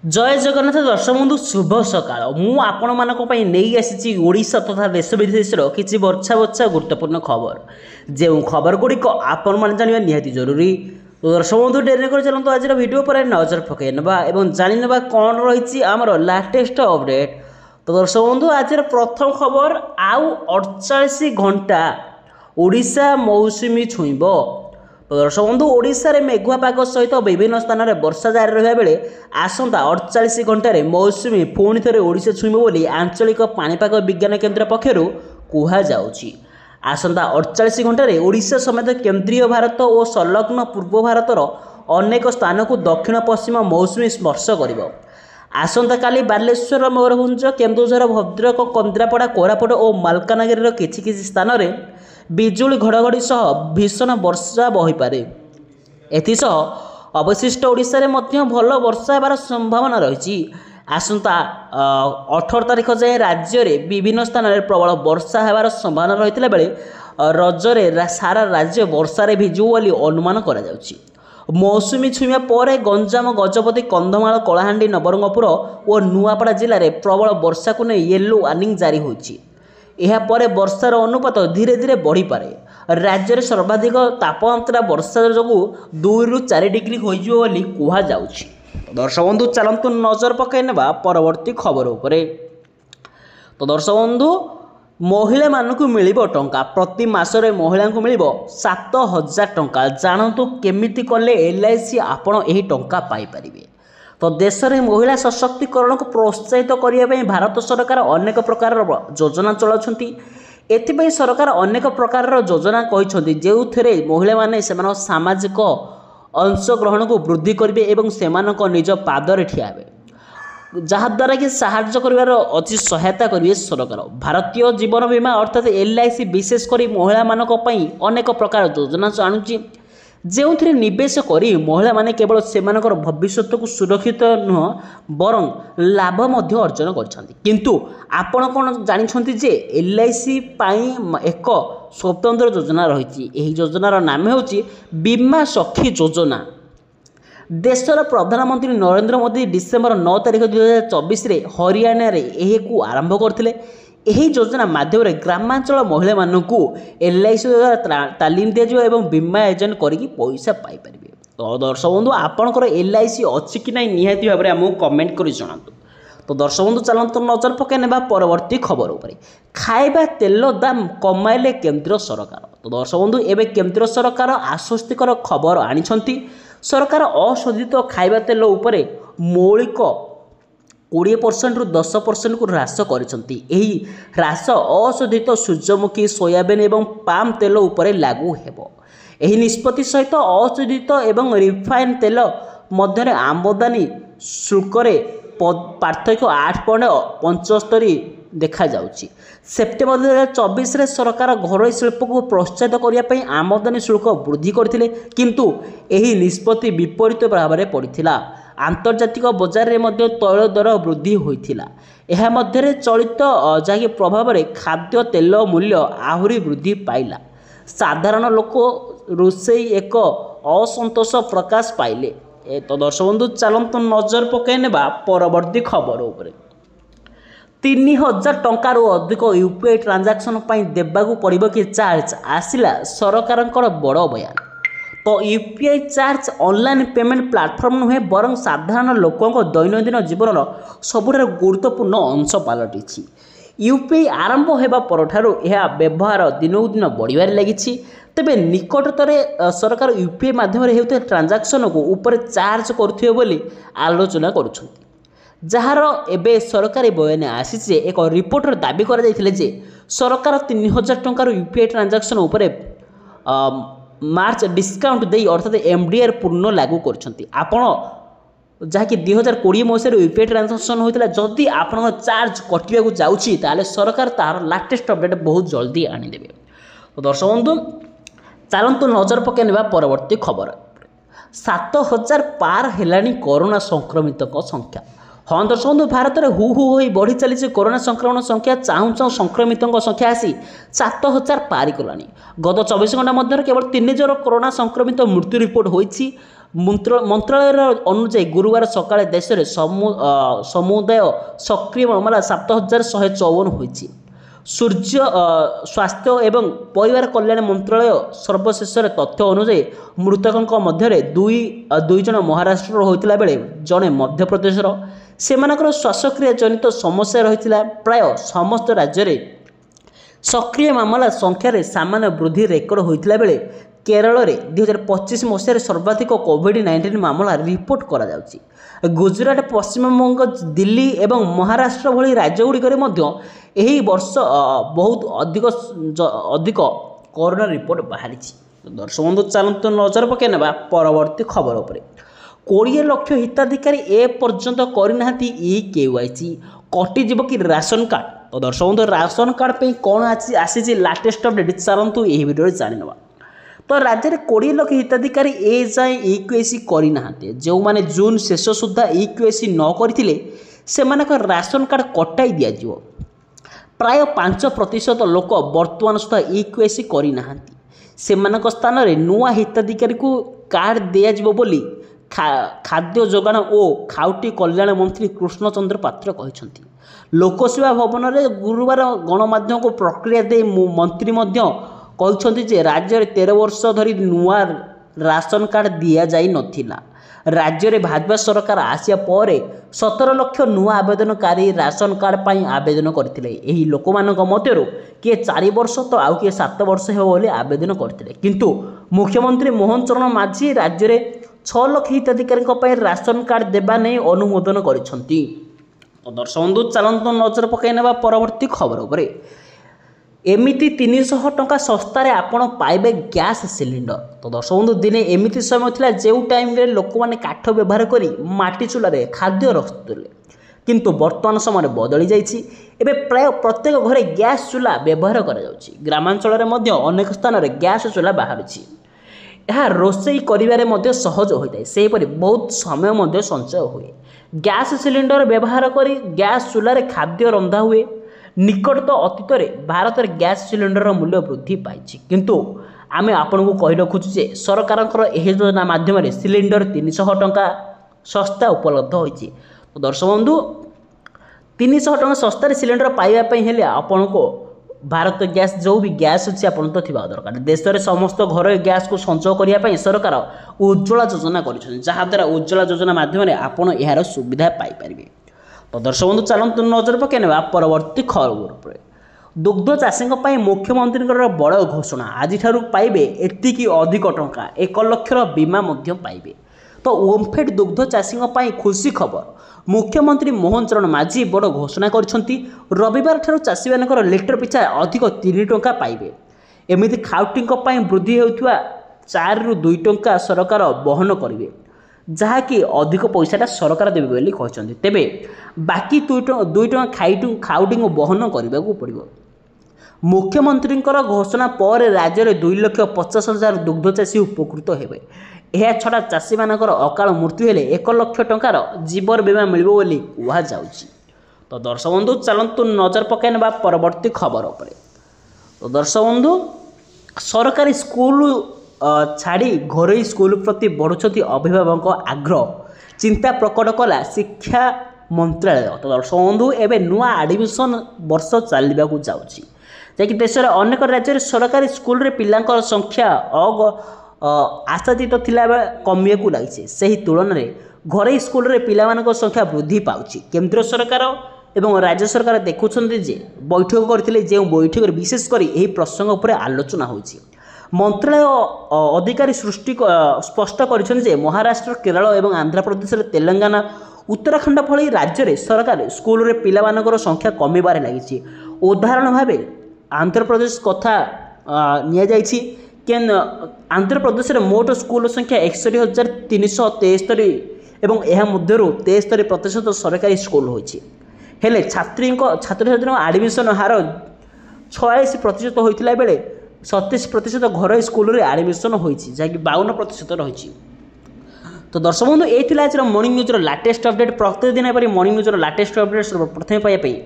जय जगन्नाथ दर्शक बंधु शुभ सकाळ मु आपण मानक पई नेई आसी ओडिशा तथा देश विदेश किसी बर्छा बर्छा गुरुत्वपूर्ण खबर जो खबर गुड़िक आपण मैंने जानवा निहाती जरूरी। तो दर्शक बंधु डेरी कर चलते आज वीडियो पर नजर पकई ना और जानी ना कौन रही आमर लाटेस्ट अपडेट। तो दर्शक बंधु आज प्रथम खबर आउ 48 घंटा ओडिशा मौसुमी छुईब। तो दर्शक बंधु ओडिशा रे मेघुआ पाग सहित विभिन्न स्थान में वर्षा जारी रहा बेले आसंता 48 घंटे मौसुमी पुणी थे ओडिशा छुईब बोली आंचलिक पाणीपाग विज्ञान केन्द्र पक्षर कहुযাଉଛି। आसंता 48 घंटे ओडिशा समेत केंद्रीय भारत और संलग्न पूर्व भारतर अनेक स्थान को दक्षिण पश्चिम मौसुमी स्पर्श कर। आसंता काली बालेश्वर मयूरभंज केन्दुझर भद्रक केन्द्रापड़ा कोरापुट और मालकानगिरी किछि स्थान में बिजुली घड़घड़ी सह भीषण वर्षा बहीपे। एसह अवशिष्ट ओडिशा रे मध्य भल वर्षा होबार संभावना रही। आसंता 18 तारिख जाए राज्य में विभिन्न स्थान में प्रबल वर्षा होबार संभावना रही बेले रजरे सारा राज्य वर्षा रे भिजु बोली अनुमान करा जाउछि। मौसुमी छुईवा पर गंजाम गजपति कंधमाल कलाहांडी नवरंगपुर और नुआपड़ा जिले में प्रबल वर्षा को नहीं येलो वार्निंग जारी होइछि। यापर वर्षार अनुपात धीरे धीरे बढ़ी पारे। राज्य में सर्वाधिक तापमात्रा वर्षा जो 2 ରୁ 4 डिग्री होली कहुযাଉଛି। दर्शक बंधु चलतु नजर पकई ना परवर्ती खबर उपरे। तो दर्शक बंधु महिला मानक मिल टंका प्रति मासरे महिला को मिल 7,000 टंका। जानतु केमिति कले LIC आपण यही टंका पाई परिबे। तो देश में महिला सशक्तिकरण को प्रोत्साहित करने भारत सरकार अनेक प्रकार योजना चलाउछंती। एथिपाई सरकार अनेक प्रकार योजना कहिसंती जो थे महिला माने सेमान सामाजिक अंशग्रहण को वृद्धि करेंगे एवं सेमानक निज पादरे ठिया हेबे जहाद्वारा कि साहाय्य कर अति सहायता करेंगे सरकार। भारतीय जीवन बीमा अर्थात LIC विशेषकर महिला मानक पई अनेक प्रकार योजना आणुची जो निवेश करी महिला माने केवल सेमानकर भविष्य को सुरक्षित नुह बरं लाभ मध्य अर्जन करछंती। किंतु आपण कोन जानिछंती जे LIC पाई एक स्वतंत्र योजना रही। यही योजनार नाम होची बीमा सखी योजना। देशर प्रधानमंत्री नरेंद्र मोदी डिसेम्बर 9 तारिख 2024 रे हरियाणा रे एही को आरंभ करथिले। यही योजना माध्यम ग्रामांचल महिला मानू LIC द्वारा तालीम दिया और बीमा एजेंट करके पैसा पाइपर। तो दर्शक बंधु आपणकर LIC अच्छी कि ना निहाती भाव में आमको कमेंट कर जनातु। तो दर्शक बंधु चलते नजर पकई ना परवर्ती खबर उपरे। खाइबा तेल दाम कमाइले केंद्र सरकार। तो दर्शक बंधु एवं केंद्र सरकार आश्वस्तिकर खबर आनिछंती। सरकार अशोधित खाइबा तेल उपरे मौलिक 20% ରୁ 10% को ह्रास करिसंती। एही ह्रास अशोधित सूर्यमुखी सोयाबीन एवं पाम तेल उपरे लागू हेबो। एही निष्पत्ति सहित अशोधित एवं रिफाइन तेल मध्य आमदानी शुल्क पार्थक्य 8.75 देखा जाउची। सेप्टेम्बर 2024 रे सरकार घरोई शिल्प को प्रोत्साहित करने आमदानी शुल्क वृद्धि करथिले किंतु एही निष्पत्ति विपरीत भाव में पड़िथिला। आंतर्जातिक बजार में मध्य तैल दर वृद्धि होइथिला। एहा मध्यरे चलित जहाँकि प्रभाव में खाद्य तेल मूल्य आहुरी वृद्धि पाइला। साधारण लोक रोषेई एक असंतोष प्रकाश पाइले। तो दर्शक बंधु चलतु नजर पकई ना परवर्ती खबर उपरे। 3,000 टंकार अधिक UPI ट्रांजैक्शन देवाकू पड़िबो कि चार्ज आसिला सरकारंकर बड़ बयान। तो UPI charge online payment platform नुहे बरं साधारण लोकों दैनंदिन जीवन सबुठार गुरुत्वपूर्ण अंश पलटि। UPI आरंभ होगा परठारु यह व्यवहार दिनकू दिन बढ़िबार लगी। तेबे निकटतरे सरकार UPI माध्यम होते ट्रांजैक्शन को ऊपर चार्ज करुथिबे बोली आलोचना करुछंती। जार एबे सरकारी बयान आसी एक रिपोर्टर दाबी करा जायथिले जे सरकार 3,000 टंकार UPI ट्रांजैक्शन उपरे मार्च डिस्काउंट दे अर्थात MDR पूर्ण लागू करछंती। आपण जहाँकि 2020 मसीह UPI ट्रांजैक्शन होता जदि आपण चार्ज कटिया जाउची ताले सरकार तार लाटेस्ट अपडेट बहुत जल्दी आनीदेवे। तो दर्शक बंधु चलतु नजर पकई ना परवर्ती खबर। 7,000 पार हेलानी कोरोना संक्रमित संख्या। हाँ दर्शक बंधु भारत में हु हु हो बढ़ी चली कोरोना संक्रमण संख्या चाहू चाहू संक्रमित संख्या आसी 7,000 पारी कलानी। गत 24 घंटा मध्य केवल 3 जन कोरोना संक्रमित मृत्यु रिपोर्ट होइछि। ମନ୍ତ୍ରାଳୟର ଅନୁଯାୟୀ ଗୁରୁବାର ସକାଳେ ଦେଶରେ ସମୁଦାୟ ସକ୍ରିୟ ମାମଲା 7154 ହୋଇଛି। ସ୍ୱାସ୍ଥ୍ୟ ଏବଂ ପରିବାର କଲ୍ୟାଣ ମନ୍ତ୍ରାଳୟ ସର୍ବଶେଷରେ ତଥ୍ୟ ଅନୁଯାୟୀ ମୃତକଙ୍କ ମଧ୍ୟରେ ଦୁଇ ଜଣ ମହାରାଷ୍ଟ୍ରର ହୋଇଥିଲା ବେଳେ ଜଣେ ମଧ୍ୟପ୍ରଦେଶର। ସେମାନଙ୍କର ଶ୍ୱାସକ୍ରିୟା ଜନିତ ସମସ୍ୟା ରହିଥିଲା। ପ୍ରାୟ ସମସ୍ତ ରାଜ୍ୟରେ ସକ୍ରିୟ ମାମଲା ସଂଖ୍ୟାରେ ସାମାନ୍ୟ ବୃଦ୍ଧି ରେକର୍ଡ ହୋଇଥିଲା ବେଳେ କେରଳରେ 2025 ମସିହାରେ ସର୍ବାଧିକ କୋଭିଡ୍-19 ମାମଲା ରିପୋର୍ଟ କରାଯାଉଛି। ଗୁଜରାଟ, ପଶ୍ଚିମବଙ୍ଗ, ଦିଲ୍ଲୀ ଏବଂ ମହାରାଷ୍ଟ୍ର ଭଳି ରାଜ୍ୟଗୁଡ଼ିକରେ ମଧ୍ୟ ଏହି ବର୍ଷ ବହୁତ ଅଧିକ କରୋନା ରିପୋର୍ଟ ବାହାରିଛି। ଦର୍ଶକ ବନ୍ଧୁ ଚାଲନ୍ତୁ ନଜର ପକାଇ ନେବା ପରବର୍ତ୍ତୀ ଖବର ଉପରେ। 20 ଲକ୍ଷ ହିତାଧିକାରୀ ଏପର୍ଯ୍ୟନ୍ତ କରିନାହାନ୍ତି eKYC, କଟିଯିବ କି ରାସନ କାର୍ଡ଼? ତ ଦର୍ଶକ ବନ୍ଧୁ ରାସନ କାର୍ଡ଼ ପାଇଁ କ'ଣ ଆସିଛି ଲାଟେଷ୍ଟ ଅପଡେଟ୍ ଚାଲନ୍ତୁ ଏହି ଭିଡ଼ିଓରେ ଜାଣିନେବା। ତ ରାଜ୍ୟରେ 20 ଲକ୍ଷ ହିତାଧିକାରୀ ଏଯାଏଁ eKYC କରିନାହାନ୍ତି। ଯେଉଁମାନେ ଜୁନ୍ ଶେଷ ସୁଦ୍ଧା eKYC ନ କରିଥିଲେ ସେମାନଙ୍କ ରାସନ କାର୍ଡ଼ କଟାଇ ଦିଆଯିବ। ପ୍ରାୟ 5% ଲୋକ ବର୍ତ୍ତମାନ ସୁଦ୍ଧା eKYC କରିନାହାନ୍ତି। ସେମାନଙ୍କ ସ୍ଥାନରେ ନୂଆ ହିତାଧିକାରୀଙ୍କୁ କାର୍ଡ଼ ଦିଆଯିବ ବୋଲି ଖାଦ୍ୟ ଯୋଗାଣ ଓ ଖାଉଟି କଲ୍ୟାଣ ମନ୍ତ୍ରୀ କୃଷ୍ଣଚନ୍ଦ୍ର ପାତ୍ର କହିଛନ୍ତି। ଲୋକସେବା ଭବନରେ ଗୁରୁବାର ଗଣମାଧ୍ୟମକୁ ପ୍ରକ୍ରିୟା ଦେଇ ମନ୍ତ୍ରୀ ମଧ୍ୟ କହିଛନ୍ତି ଯେ ରାଜ୍ୟରେ 13 ବର୍ଷ ଧରି ନୂଆ ରାସନ କାର୍ଡ଼ ଦିଆଯାଇ ନଥିଲା। ରାଜ୍ୟରେ ଭାଜପା ସରକାର ଆସିବା ପରେ 17 ଲକ୍ଷ ନୂଆ ଆବେଦନକାରୀ ରାସନ କାର୍ଡ଼ ପାଇଁ ଆବେଦନ କରିଥିଲେ। ଏହି ଲୋକମାନଙ୍କ ମଧ୍ୟରୁ କିଏ 4 ବର୍ଷ ତ ଆଉ କିଏ 7 ବର୍ଷ ହେବ ବୋଲି ଆବେଦନ କରିଥିଲେ। କିନ୍ତୁ ମୁଖ୍ୟମନ୍ତ୍ରୀ ମୋହନ ଚରଣ ମାଝୀ ରାଜ୍ୟରେ 6 ଲକ୍ଷ ହିତାଧିକାରୀଙ୍କ ପାଇଁ ରାସନ କାର୍ଡ଼ ଦେବା ନେଇ ଅନୁମୋଦନ କରିଛନ୍ତି। ତ ଦର୍ଶକ ବନ୍ଧୁ ଚାଲନ୍ତୁ ନଜର ପକାଇ ନେବା ପରବର୍ତ୍ତୀ ଖବର ଉପରେ। ଏମିତି 300 ଟଙ୍କା ଶସ୍ତାରେ ଆପଣ ପାଇବେ ଗ୍ୟାସ୍ ସିଲିଣ୍ଡର। ତ ଦର୍ଶକ ବନ୍ଧୁ ଦିନେ ଏମିତି ସମୟ ଥିଲା ଯେଉଁ ଟାଇମ୍ରେ ଲୋକମାନେ କାଠ ବ୍ୟବହାର କରି ମାଟି ଚୁଲାରେ ଖାଦ୍ୟ ରଖୁଥିଲେ, କିନ୍ତୁ ବର୍ତ୍ତମାନ ସମୟରେ ବଦଳି ଯାଇଛି। ଏବେ ପ୍ରାୟ ପ୍ରତ୍ୟେକ ଘରେ ଗ୍ୟାସ୍ ଚୁଲା ବ୍ୟବହାର କରାଯାଉଛି। ଗ୍ରାମାଞ୍ଚଳରେ ମଧ୍ୟ ଅନେକ ସ୍ଥାନରେ ଗ୍ୟାସ୍ ଚୁଲା ବାହାରୁଛି। ଏହା ରୋଷେଇ କରିବାରେ ମଧ୍ୟ ସହଜ ହୋଇଥାଏ, ସେହିପରି ବହୁତ ସମୟ ମଧ୍ୟ ସଞ୍ଚୟ ହୁଏ। ଗ୍ୟାସ୍ ସିଲିଣ୍ଡର ବ୍ୟବହାର କରି ଗ୍ୟାସ୍ ଚୁଲାରେ ଖାଦ୍ୟ ରନ୍ଧା ହୁଏ। ନିକଟତମ ଅତୀତରେ ଭାରତରେ ଗ୍ୟାସ୍ ସିଲିଣ୍ଡରର ମୂଲ୍ୟ ବୃଦ୍ଧି ପାଇଛି, କିନ୍ତୁ ଆମେ ଆପଣଙ୍କୁ କହି ରଖୁଛୁ ଯେ ସରକାରଙ୍କର ଏହି ଯୋଜନା ମାଧ୍ୟମରେ ସିଲିଣ୍ଡର 300 ଟଙ୍କା ଶସ୍ତା ଉପଲବ୍ଧ ହୋଇଛି। ତ ଦର୍ଶକ ବନ୍ଧୁ 300 ଟଙ୍କା ଶସ୍ତାରେ ସିଲିଣ୍ଡର ପାଇବା ପାଇଁ ହେଲେ ଆପଣଙ୍କୁ ଭାରତ ଗ୍ୟାସ୍ ଯେଉଁ ବି ଗ୍ୟାସ୍ ଅଛି ଆପଣ ତ ଥିବା ଦରକାର। ଦେଶରେ ସମସ୍ତ ଘରୋଇ ଗ୍ୟାସ୍କୁ ସଞ୍ଚୟ କରିବା ପାଇଁ ସରକାର ଉଜ୍ଜ୍ୱଳା ଯୋଜନା କରିଛନ୍ତି, ଯାହାଦ୍ୱାରା ଉଜ୍ଜ୍ୱଳା ଯୋଜନା ମାଧ୍ୟମରେ ଆପଣ ଏହାର ସୁବିଧା ପାଇପାରିବେ। ତ ଦର୍ଶକ ବନ୍ଧୁ ଚାଲନ୍ତୁ ନଜର ପକାଇ ନେବା ପରବର୍ତ୍ତୀ ଖବର ଉପରେ। ଦୁଗ୍ଧ ଚାଷୀଙ୍କ ପାଇଁ ମୁଖ୍ୟମନ୍ତ୍ରୀଙ୍କର ବଡ଼ ଘୋଷଣା। ଆଜିଠାରୁ ପାଇବେ ଏତିକି ଅଧିକ ଟଙ୍କା, 1 ଲକ୍ଷର ବୀମା ମଧ୍ୟ ପାଇବେ। ତ ଓମଫେଡ୍ ଦୁଗ୍ଧ ଚାଷୀଙ୍କ ପାଇଁ ଖୁସି ଖବର। ମୁଖ୍ୟମନ୍ତ୍ରୀ ମୋହନ ଚରଣ ମାଝୀ ବଡ଼ ଘୋଷଣା କରିଛନ୍ତି। ରବିବାର ଠାରୁ ଚାଷୀମାନଙ୍କର ଲିଟର ପିଛା ଅଧିକ 3 ଟଙ୍କା ପାଇବେ। ଏମିତି ଖାଉଟିଙ୍କ ପାଇଁ ବୃଦ୍ଧି ହେଉଥିବା 4 ରୁ 2 ଟଙ୍କା ସରକାର ବହନ କରିବେ, ଯାହାକି ଅଧିକ ପଇସାଟା ସରକାର ଦେବେ ବୋଲି କହିଛନ୍ତି। ତେବେ ବାକି 2 ଟଙ୍କା ଖାଉଟିଙ୍କୁ ବହନ କରିବାକୁ ପଡ଼ିବ। ମୁଖ୍ୟମନ୍ତ୍ରୀଙ୍କର ଘୋଷଣା ପରେ ରାଜ୍ୟରେ 2,50,000 ଦୁଗ୍ଧ ଚାଷୀ ଉପକୃତ ହେବେ। ଏହାଛଡ଼ା ଚାଷୀମାନଙ୍କର ଅକାଳ ମୃତ୍ୟୁ ହେଲେ 1 ଲକ୍ଷ ଟଙ୍କାର ଜୀବନ ବୀମା ମିଳିବ ବୋଲି କୁହାଯାଉଛି। ତ ଦର୍ଶକ ବନ୍ଧୁ ଚାଲନ୍ତୁ ନଜର ପକାଇ ନେବା ପରବର୍ତ୍ତୀ ଖବର ଉପରେ। ତ ଦର୍ଶକ ବନ୍ଧୁ ସରକାରୀ ସ୍କୁଲ ଛାଡ଼ି ଘରୋଇ ସ୍କୁଲ ପ୍ରତି ବଢ଼ୁଛନ୍ତି ଅଭିଭାବକଙ୍କ ଆଗ୍ରହ, ଚିନ୍ତା ପ୍ରକଟ କଲା ଶିକ୍ଷା ମନ୍ତ୍ରାଳୟ। ତ ଦର୍ଶକ ବନ୍ଧୁ ଏବେ ନୂଆ ଆଡ଼ମିସନ୍ ବର୍ଷ ଚାଲିବାକୁ ଯାଉଛି, ଯାହାକି ଦେଶରେ ଅନେକ ରାଜ୍ୟରେ ସରକାରୀ ସ୍କୁଲରେ ପିଲାଙ୍କର ସଂଖ୍ୟା ଆଶାତୀତ ଥିଲାବେଳେ କମିବାକୁ ଲାଗିଛି। ସେହି ତୁଳନାରେ ଘରୋଇ ସ୍କୁଲରେ ପିଲାମାନଙ୍କ ସଂଖ୍ୟା ବୃଦ୍ଧି ପାଉଛି। କେନ୍ଦ୍ର ସରକାର ଏବଂ ରାଜ୍ୟ ସରକାର ଦେଖୁଛନ୍ତି ଯେ ବୈଠକ କରିଥିଲେ, ଯେଉଁ ବୈଠକରେ ବିଶେଷ କରି ଏହି ପ୍ରସଙ୍ଗ ଉପରେ ଆଲୋଚନା ହୋଇଛି। ମନ୍ତ୍ରାଳୟ ଅଧିକାରୀ ସ୍ପଷ୍ଟ କରିଛନ୍ତି ଯେ ମହାରାଷ୍ଟ୍ର, କେରଳ ଏବଂ ଆନ୍ଧ୍ରପ୍ରଦେଶରେ ତେଲେଙ୍ଗାନା, ଉତ୍ତରାଖଣ୍ଡ ଭଳି ରାଜ୍ୟରେ ସରକାରୀ ସ୍କୁଲରେ ପିଲାମାନଙ୍କର ସଂଖ୍ୟା କମିବାରେ ଲାଗିଛି। ଉଦାହରଣ ଭାବେ ଆନ୍ଧ୍ରପ୍ରଦେଶ କଥା ନିଆଯାଇଛି। ଆନ୍ଧ୍ରପ୍ରଦେଶରେ ମୋଟ ସ୍କୁଲ ସଂଖ୍ୟା 61,373 ଏବଂ ଏହା ମଧ୍ୟରୁ 73% ସରକାରୀ ସ୍କୁଲ ହୋଇଛି। ହେଲେ ଛାତ୍ରଛାତ୍ରୀଙ୍କ ଆଡ଼ମିସନ୍ ହାର 46% ହୋଇଥିଲା ବେଳେ 37% ଘରୋଇ ସ୍କୁଲରେ ଆଡ଼ମିସନ୍ ହୋଇଛି, ଯାହାକି 52% ରହିଛି। ତ ଦର୍ଶକ ବନ୍ଧୁ এই ଥିଲା ଆଜିର ମର୍ଣ୍ଣିଂ ନ୍ୟୁଜ୍ର ଲାଟେଷ୍ଟ ଅପଡେଟ୍। ପ୍ରତ୍ୟେକ ଦିନ ଏପରି ମର୍ଣ୍ଣିଂ ନ୍ୟୁଜ୍ର ଲାଟେଷ୍ଟ ଅପଡେଟ୍ ପ୍ରଥମେ ପାଇବା ପାଇଁ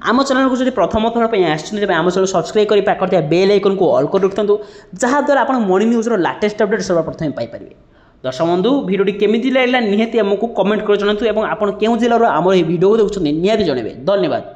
ଆମ ଚ୍ୟାନେଲକୁ ଯଦି ପ୍ରଥମ ଥର ପାଇଁ ଆସିଛନ୍ତି ତେବେ ଆମ ଚ୍ୟାନେଲ ସବସ୍କ୍ରାଇବ୍ କରି ପାଖରେ ବେଲ୍ ଆଇକନ୍କୁ ଅଲ୍ କରି ରଖିଥାନ୍ତୁ, ଯାହାଦ୍ୱାରା ଆପଣ ମର୍ଣ୍ଣିଂ ନ୍ୟୁଜ୍ର ଲାଟେଷ୍ଟ ଅପଡେଟ୍ ସର୍ବପ୍ରଥମେ ପାଇପାରିବେ। ତ दर्शक बंधु भिडियोटी केमिति लागला निहाती आमको कमेंट कर जणातु एवं आपण केउ जिल्लार आम ए भिडियो देखुछन निहाती जणेबे। धन्यवाद।